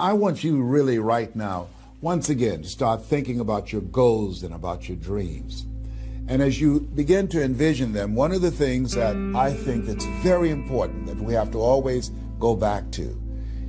I want you really right now, once again, to start thinking about your goals and about your dreams. And as you begin to envision them, one of the things that I think that's very important that we have to always go back to,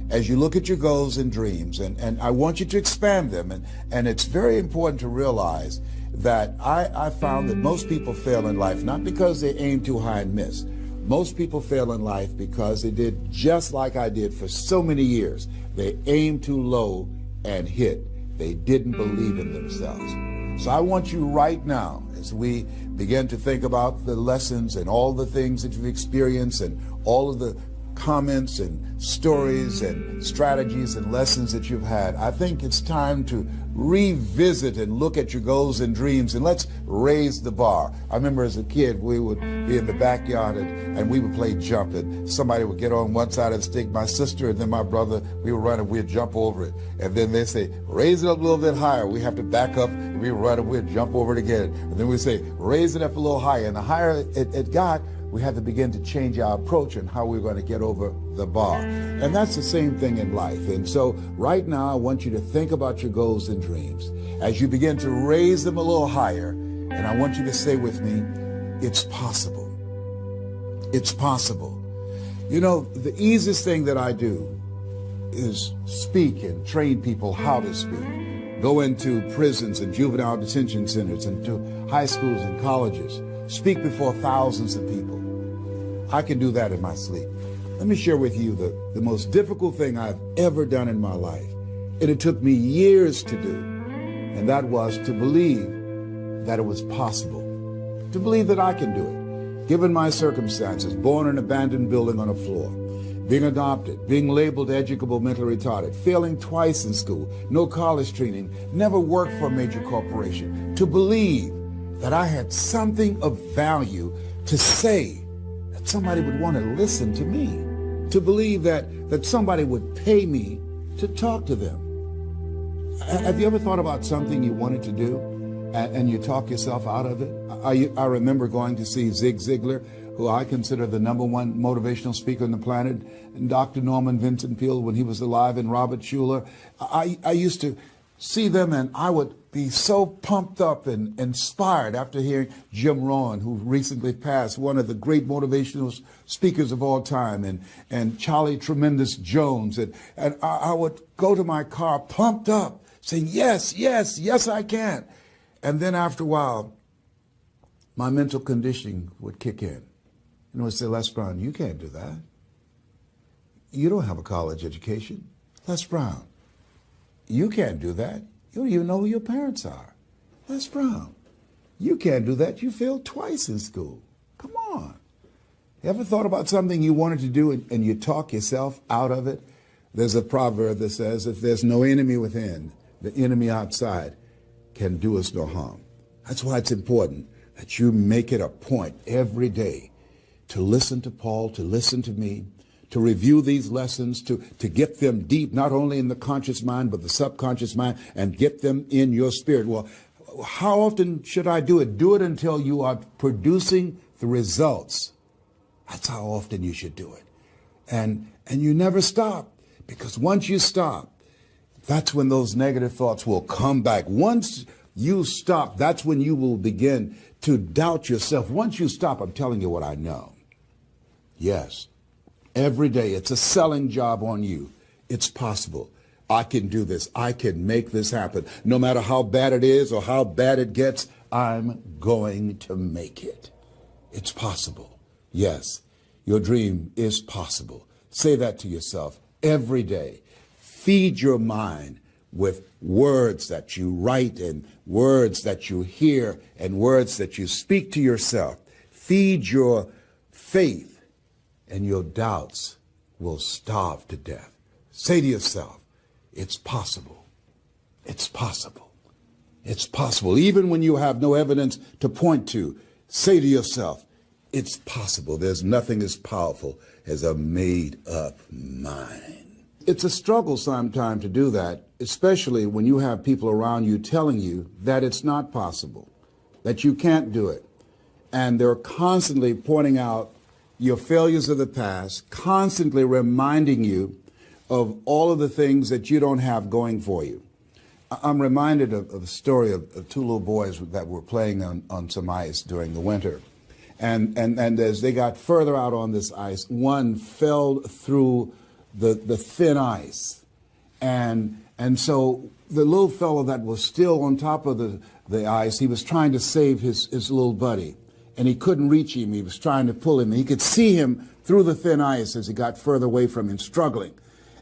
as you look at your goals and dreams, and I want you to expand them, and it's very important to realize that I found that most people fail in life, not because they aim too high and miss. Most people fail in life because they did just like I did for so many years. They aimed too low and hit. They didn't believe in themselves. So I want you right now, as we begin to think about the lessons and all the things that you've experienced and all of the comments and stories and strategies and lessons that you've had, I think it's time to revisit and look at your goals and dreams, and let's raise the bar. I remember as a kid, we would be in the backyard and we would play jump, and somebody would get on one side of the stick, my sister and then my brother, we would run and we'd jump over it. And then they say, raise it up a little bit higher. We have to back up, and we would run and we'd jump over it again. And then we say, raise it up a little higher. And the higher it got, we had to begin to change our approach and how we're going to get over the bar. And that's the same thing in life. And so right now, I want you to think about your goals and dreams. As you begin to raise them a little higher, and I want you to say with me, it's possible. It's possible. You know, the easiest thing that I do is speak and train people how to speak. Go into prisons and juvenile detention centers and to high schools and colleges. Speak before thousands of people. I can do that in my sleep. Let me share with you the most difficult thing I've ever done in my life. And it took me years to do. And that was to believe that it was possible. To believe that I can do it. Given my circumstances, born in an abandoned building on a floor, being adopted, being labeled educable mentally retarded, failing twice in school, no college training, never worked for a major corporation. To believe that I had something of value to say, that somebody would want to listen to me, to believe that somebody would pay me to talk to them. Have you ever thought about something you wanted to do and you talk yourself out of it? I remember going to see Zig Ziglar, who I consider the #1 motivational speaker on the planet, and Dr. Norman Vincent Peale when he was alive, and Robert Schuller. I used to see them, and I would be so pumped up and inspired after hearing Jim Rohn, who recently passed, one of the great motivational speakers of all time, and Charlie Tremendous Jones. And I would go to my car pumped up, saying, yes, yes, yes, I can. And then after a while, my mental conditioning would kick in. And it would say, Les Brown, you can't do that. You don't have a college education. Les Brown, you can't do that. You don't even know who your parents are. Les Brown, you can't do that. You failed twice in school. Come on. You ever thought about something you wanted to do and you talk yourself out of it? There's a proverb that says, if there's no enemy within, the enemy outside can do us no harm. That's why it's important that you make it a point every day to listen to Paul, to listen to me, to review these lessons, to get them deep, not only in the conscious mind, but the subconscious mind, and get them in your spirit. Well, how often should I do it? Do it until you are producing the results. That's how often you should do it. And you never stop, because once you stop, that's when those negative thoughts will come back. Once you stop, that's when you will begin to doubt yourself. Once you stop, I'm telling you what I know. Yes. Every day, it's a selling job on you. It's possible. I can do this. I can make this happen. No matter how bad it is or how bad it gets, I'm going to make it. It's possible. Yes, your dream is possible. Say that to yourself every day. Feed your mind with words that you write and words that you hear and words that you speak to yourself. Feed your faith, and your doubts will starve to death. Say to yourself, it's possible. It's possible. It's possible. Even when you have no evidence to point to, say to yourself, it's possible. There's nothing as powerful as a made-up mind. It's a struggle sometimes to do that, especially when you have people around you telling you that it's not possible, that you can't do it. And they're constantly pointing out your failures of the past, constantly reminding you of all of the things that you don't have going for you. I'm reminded of the story of two little boys that were playing on some ice during the winter. And as they got further out on this ice, one fell through the thin ice. And so the little fellow that was still on top of the ice, he was trying to save his little buddy. And he couldn't reach him. He was trying to pull him. He could see him through the thin ice as he got further away from him, struggling.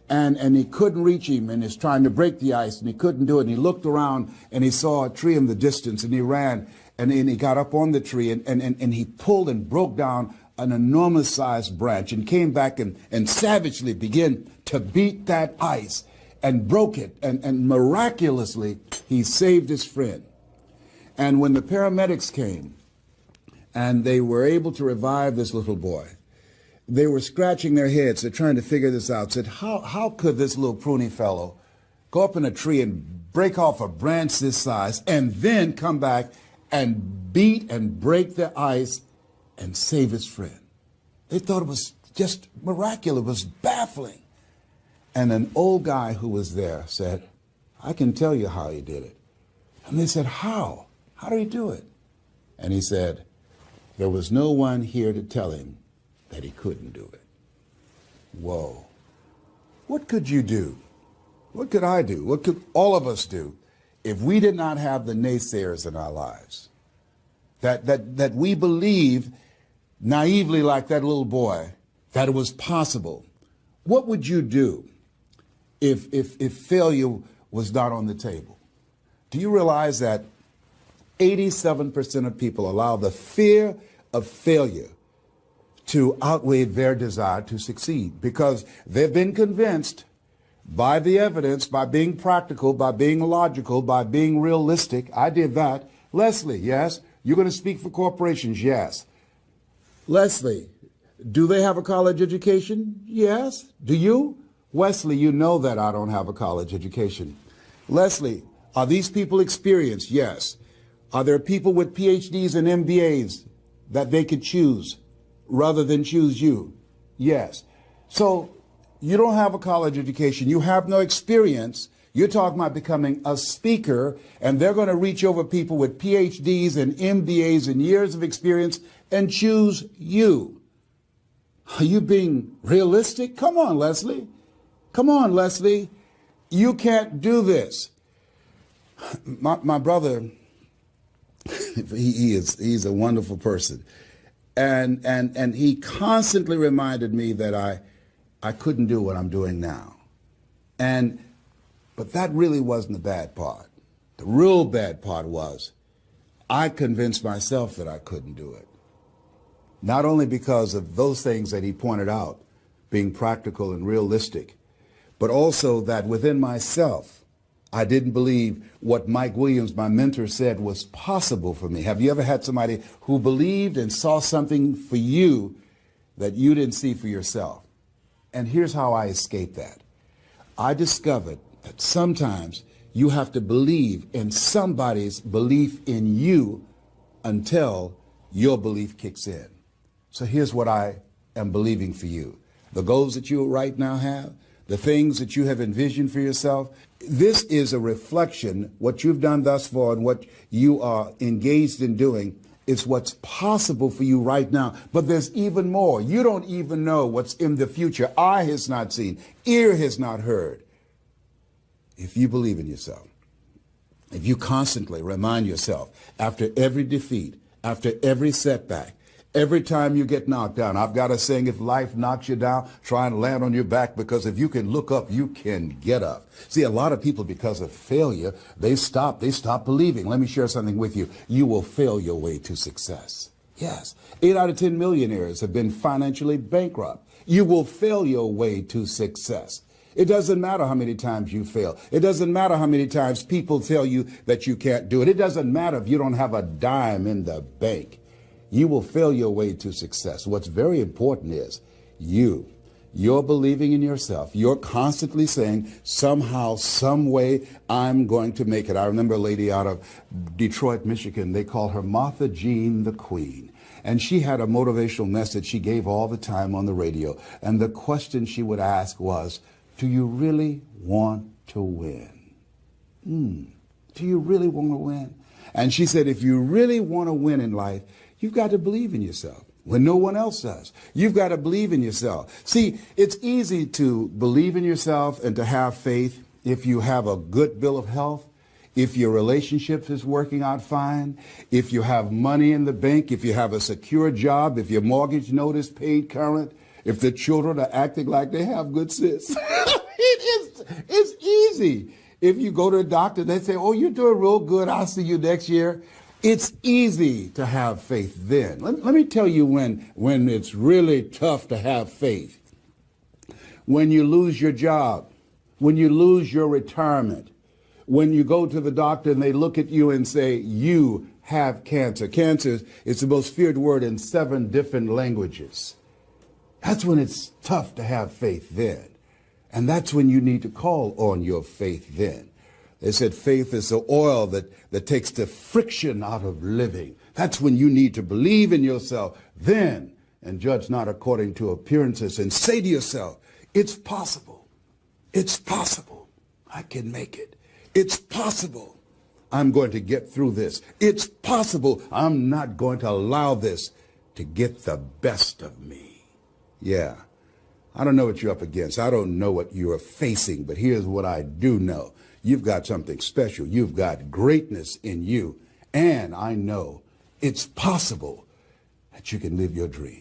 And he couldn't reach him, and he's trying to break the ice, and he couldn't do it. And he looked around, and he saw a tree in the distance, and he ran, and he got up on the tree, and he pulled and broke down an enormous-sized branch and came back and savagely began to beat that ice and broke it. And miraculously, he saved his friend. And when the paramedics came, and they were able to revive this little boy, they were scratching their heads. They're trying to figure this out. Said, how could this little pruny fellow go up in a tree and break off a branch this size and then come back and beat and break the ice and save his friend? They thought it was just miraculous. It was baffling. And an old guy who was there said, I can tell you how he did it. And they said, how? How did he do it? And he said, there was no one here to tell him that he couldn't do it. Whoa. What could you do? What could I do? What could all of us do if we did not have the naysayers in our lives? That we believe naively, like that little boy, that it was possible. What would you do if failure was not on the table? Do you realize that 87% of people allow the fear of failure to outweigh their desire to succeed, because they've been convinced by the evidence, by being practical, by being logical, by being realistic. I did that. Leslie, yes. You're going to speak for corporations, yes. Leslie, do they have a college education? Yes. Do you? Wesley, you know that I don't have a college education. Leslie, are these people experienced? Yes. Are there people with PhDs and MBAs that they could choose rather than choose you? Yes. So you don't have a college education. You have no experience. You're talking about becoming a speaker, and they're going to reach over people with PhDs and MBAs and years of experience and choose you. Are you being realistic? Come on, Leslie. Come on, Leslie. You can't do this. My brother, he's a wonderful person. And he constantly reminded me that I couldn't do what I'm doing now. But that really wasn't the bad part. The real bad part was I convinced myself that I couldn't do it. Not only because of those things that he pointed out, being practical and realistic, but also that within myself, I didn't believe what Mike Williams, my mentor, said was possible for me. Have you ever had somebody who believed and saw something for you that you didn't see for yourself? And here's how I escaped that. I discovered that sometimes you have to believe in somebody's belief in you until your belief kicks in. So here's what I am believing for you. The goals that you right now have, the things that you have envisioned for yourself, this is a reflection. What you've done thus far and what you are engaged in doing is what's possible for you right now. But there's even more. You don't even know what's in the future. Eye has not seen, ear has not heard. If you believe in yourself, if you constantly remind yourself after every defeat, after every setback, every time you get knocked down, I've got a saying, if life knocks you down, try and land on your back, because if you can look up, you can get up. See, a lot of people, because of failure, they stop believing. Let me share something with you. You will fail your way to success. Yes. 8 out of 10 millionaires have been financially bankrupt. You will fail your way to success. It doesn't matter how many times you fail. It doesn't matter how many times people tell you that you can't do it. It doesn't matter if you don't have a dime in the bank. You will fail your way to success. What's very important is you're believing in yourself. You're constantly saying, somehow, some way, I'm going to make it. I remember a lady out of Detroit, Michigan. They call her Martha Jean the Queen. And she had a motivational message she gave all the time on the radio. And the question she would ask was, Do you really want to win? Do you really want to win? And she said, if you really want to win in life, you've got to believe in yourself when no one else does. You've got to believe in yourself. See, it's easy to believe in yourself and to have faith if you have a good bill of health, if your relationship is working out fine, if you have money in the bank, if you have a secure job, if your mortgage note is paid current, if the children are acting like they have good sense. It's easy. If you go to a doctor, they say, oh, you're doing real good. I'll see you next year. It's easy to have faith then. Let me tell you when it's really tough to have faith. When you lose your job, when you lose your retirement, when you go to the doctor and they look at you and say, you have cancer. Cancer is the most feared word in 7 different languages. That's when it's tough to have faith then. And that's when you need to call on your faith then. They said faith is the oil that takes the friction out of living. That's when you need to believe in yourself then and judge not according to appearances and say to yourself, it's possible. It's possible. I can make it. It's possible. I'm going to get through this. It's possible. I'm not going to allow this to get the best of me. Yeah. I don't know what you're up against. I don't know what you're facing, but here's what I do know. You've got something special. You've got greatness in you. And I know it's possible that you can live your dream.